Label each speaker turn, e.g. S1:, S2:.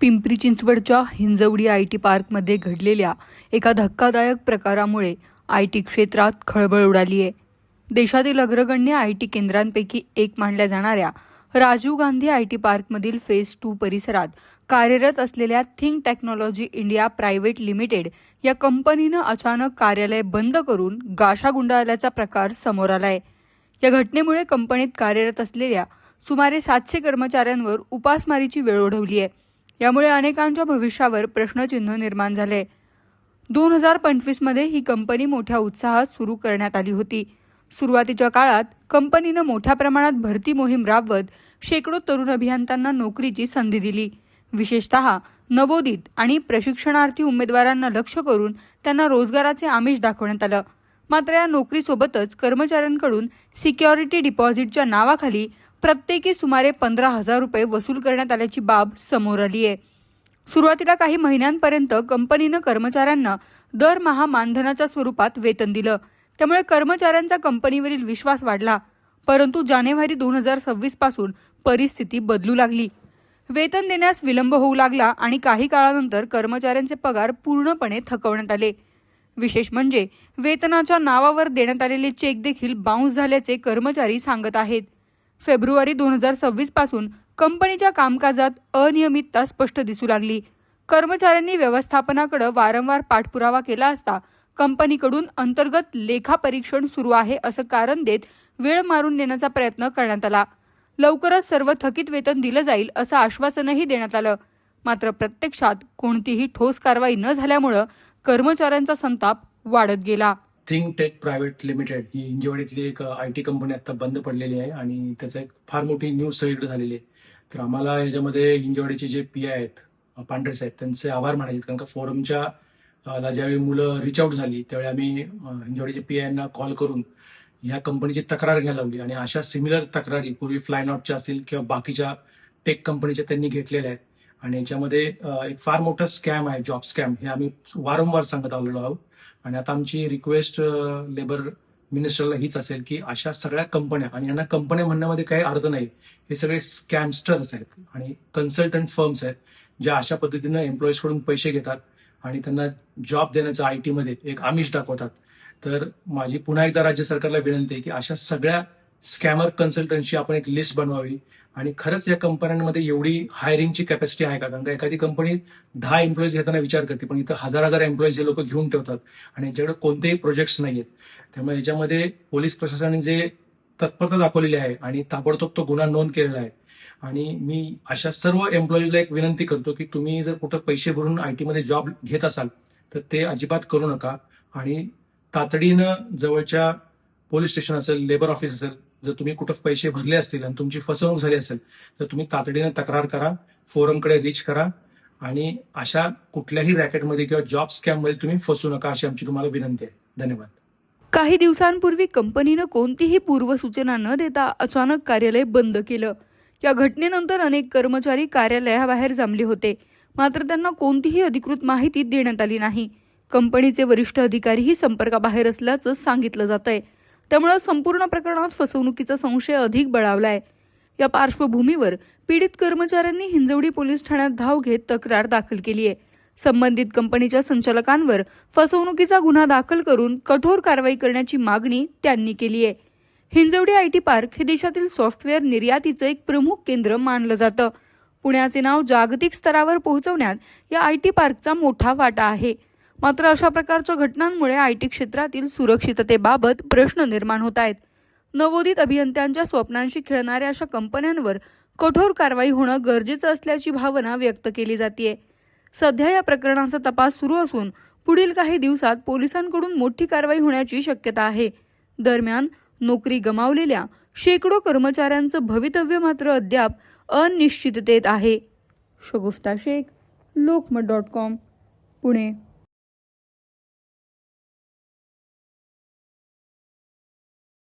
S1: पिंपरी चिंचवडच्या हिंजवडी आयटी पार्कमध्ये घडलेल्या एका धक्कादायक प्रकारामुळे आयटी क्षेत्रात खळबळ उडाली आहे. देशातील अग्रगण्य आयटी केंद्रांपैकी एक मानल्या जाणाऱ्या राजीव गांधी आयटी पार्कमधील फेज 2 परिसरात कार्यरत असलेल्या think technology India private limited या कंपनीनं अचानक कार्यालय बंद करून गाशा गुंडाळल्याचा प्रकार समोर आलाय. या घटनेमुळे कंपनीत कार्यरत असलेल्या सुमारे 700 कर्मचाऱ्यांवर उपासमारीची वेळ ओढवली आहे. यामुळे अनेकांच्या भविष्यावर प्रश्नचिन्ह निर्माण झाले. 2025 मध्ये ही कंपनी मोठ्या उत्साहात सुरू करण्यात आली होती. सुरुवातीच्या काळात कंपनीनं मोठ्या प्रमाणात भरती मोहीम राबवत शेकडो तरुण अभियंत्यांना नोकरीची संधी दिली. विशेषतः नवोदित आणि प्रशिक्षणार्थी उमेदवारांना लक्ष्य करून त्यांना रोजगाराचे आमिष दाखवण्यात आलं. मात्र या नोकरीसोबतच कर्मचाऱ्यांकडून सिक्युरिटी डिपॉझिटच्या नावाखाली प्रत्येकी सुमारे 15,000 रुपये वसूल करण्यात आल्याची बाब समोर आली आहे. सुरुवातीला काही महिन्यांपर्यंत कंपनीनं कर्मचाऱ्यांना दरमहा मानधनाच्या स्वरूपात वेतन दिलं. त्यामुळे कर्मचाऱ्यांचा कंपनीवरील विश्वास वाढला. परंतु जानेवारी 2026 पासून परिस्थिती बदलू लागली. वेतन देण्यास विलंब होऊ लागला आणि काही काळानंतर कर्मचाऱ्यांचे पगार पूर्णपणे थकवण्यात आले. विशेष म्हणजे वेतनाच्या नावावर देण्यात आलेले चेक देखील बाउन्स झाल्याचे कर्मचारी सांगत आहेत. फेब्रुवारी 2026 पासून कंपनीच्या कामकाजात अनियमितता स्पष्ट दिसू लागली. कर्मचाऱ्यांनी व्यवस्थापनाकडे वारंवार पाठपुरावा केला असता कंपनीकडून अंतर्गत लेखा परीक्षण सुरू आहे असं कारण देत वेळ मारून नेण्याचा प्रयत्न करण्यात आला. लवकरच सर्व थकीत वेतन दिलं जाईल असं आश्वासनही देण्यात आलं. मात्र प्रत्यक्षात कोणतीही ठोस कारवाई न झाल्यामुळे कर्मचाऱ्यांचा संताप वाढत गेला.
S2: थिंक टेक प्रायव्हेट लिमिटेड ही हिंजवडीतली एक आयटी कंपनी आता बंद पडलेली आहे आणि त्याचा एक फार मोठी न्यूज सगळीकडे झालेली आहे. तर आम्हाला याच्यामध्ये हिंजवडीचे जे पी आहेत, पांढरे साहेब, त्यांचे आभार मानायचे. कारण का फोरमच्या ज्यावेळी मुलं रिच आउट झाली त्यावेळी आम्ही हिंजवडीचे पी आयना कॉल करून ह्या कंपनीची तक्रार घ्यायला लावली आणि अशा सिमिलर तक्रारी पूर्वी फ्लायनॉटच्या असतील किंवा बाकीच्या टेक कंपनीच्या त्यांनी घेतलेल्या आहेत. आणि याच्यामध्ये एक फार मोठा स्कॅम आहे, जॉब स्कॅम, हे आम्ही वारंवार सांगत आलेलो आहोत. आणि आता आमची रिक्वेस्ट लेबर मिनिस्टरला हीच असेल की अशा सगळ्या कंपन्या, आणि यांना कंपन्या म्हणण्यामध्ये काही अर्थ नाही, हे सगळे स्कॅमस्टर्स आहेत आणि कन्सल्टंट फर्म्स आहेत ज्या अशा पद्धतीनं एम्प्लॉईजकडून पैसे घेतात आणि त्यांना जॉब देण्याचं आयटी मध्ये एक आमिष दाखवतात. तर माझी पुन्हा एकदा राज्य सरकारला विनंती आहे की अशा सगळ्या स्कॅमर कन्सल्टंटची आपण एक लिस्ट बनवावी आणि खरंच या कंपन्यांमध्ये एवढी हायरिंगची कॅपॅसिटी आहे का? कारण का एखादी कंपनी 10 एम्प्लॉईज घेताना विचार करते, पण इथं हजार एम्प्लॉईज हे लोक घेऊन ठेवतात आणि यांच्याकडे कोणतेही प्रोजेक्ट्स नाहीयेत. त्यामुळे याच्यामध्ये पोलीस प्रशासनाने जे तत्परता दाखवलेली आहे आणि ताबडतोब तो गुन्हा नोंद केलेला आहे. आणि मी अशा सर्व एम्प्लॉईजला एक विनंती करतो की तुम्ही जर कुठं पैसे भरून आयटी मध्ये जॉब घेत असाल तर ते अजिबात करू नका आणि तातडीनं जवळच्या पोलीस स्टेशन असेल, लेबर ऑफिस असेल, जर तुम्ही कुठं पैसे भरले असतील आणि तुमची फसवणूक झाली असेल तर तुम्ही तातडीनं तक्रार करा, फोरमकडे रीच करा आणि अशा कुठल्याही रॅकेटमध्ये किंवा जॉब स्कॅम मध्ये तुम्ही फसू नका अशी आमची तुम्हाला विनंती आहे. धन्यवाद.
S1: काही दिवसांपूर्वी कंपनीनं कोणतीही पूर्वसूचना न देता अचानक कार्यालय बंद केलं. या घटनेनंतर अनेक कर्मचारी कार्यालयाबाहेर जमले होते. मात्र त्यांना कोणतीही अधिकृत माहिती देण्यात आली नाही. कंपनीचे वरिष्ठ अधिकारीही संपर्काबाहेर असल्याचं सांगितलं जातंय. त्यामुळे संपूर्ण प्रकरणात फसवणुकीचा संशय अधिक बळावलाय. या पार्श्वभूमीवर पीडित कर्मचाऱ्यांनी हिंजवडी पोलीस ठाण्यात धाव घेत तक्रार दाखल केली आहे. संबंधित कंपनीच्या संचालकांवर फसवणुकीचा गुन्हा दाखल करून कठोर कारवाई करण्याची मागणी त्यांनी केली आहे. हिंजवडी आयटी पार्क हे देशातील सॉफ्टवेअर निर्यातीचं एक प्रमुख केंद्र मानलं जातं. पुण्याचे नाव जागतिक स्तरावर पोहोचवण्यात या आयटी पार्कचा मोठा वाटा आहे. मात्र अशा प्रकारच्या घटनांमुळे आयटी क्षेत्रातील सुरक्षिततेबाबत प्रश्न निर्माण होत आहेत. नवोदित अभियंत्यांच्या स्वप्नांशी खेळणाऱ्या अशा कंपन्यांवर कठोर कारवाई होणं गरजेचं असल्याची भावना व्यक्त केली जाते. सध्या या प्रकरणाचा तपास सुरू असून पुढील काही दिवसात पोलिसांकडून मोठी कारवाई होण्याची शक्यता आहे. दरम्यान नोकरी गमावलेल्या शेकडो कर्मचाऱ्यांचं भवितव्य मात्र अद्याप अनिश्चिततेत आहे. शगुफ्ता शेख, लोकमत.com, पुणे.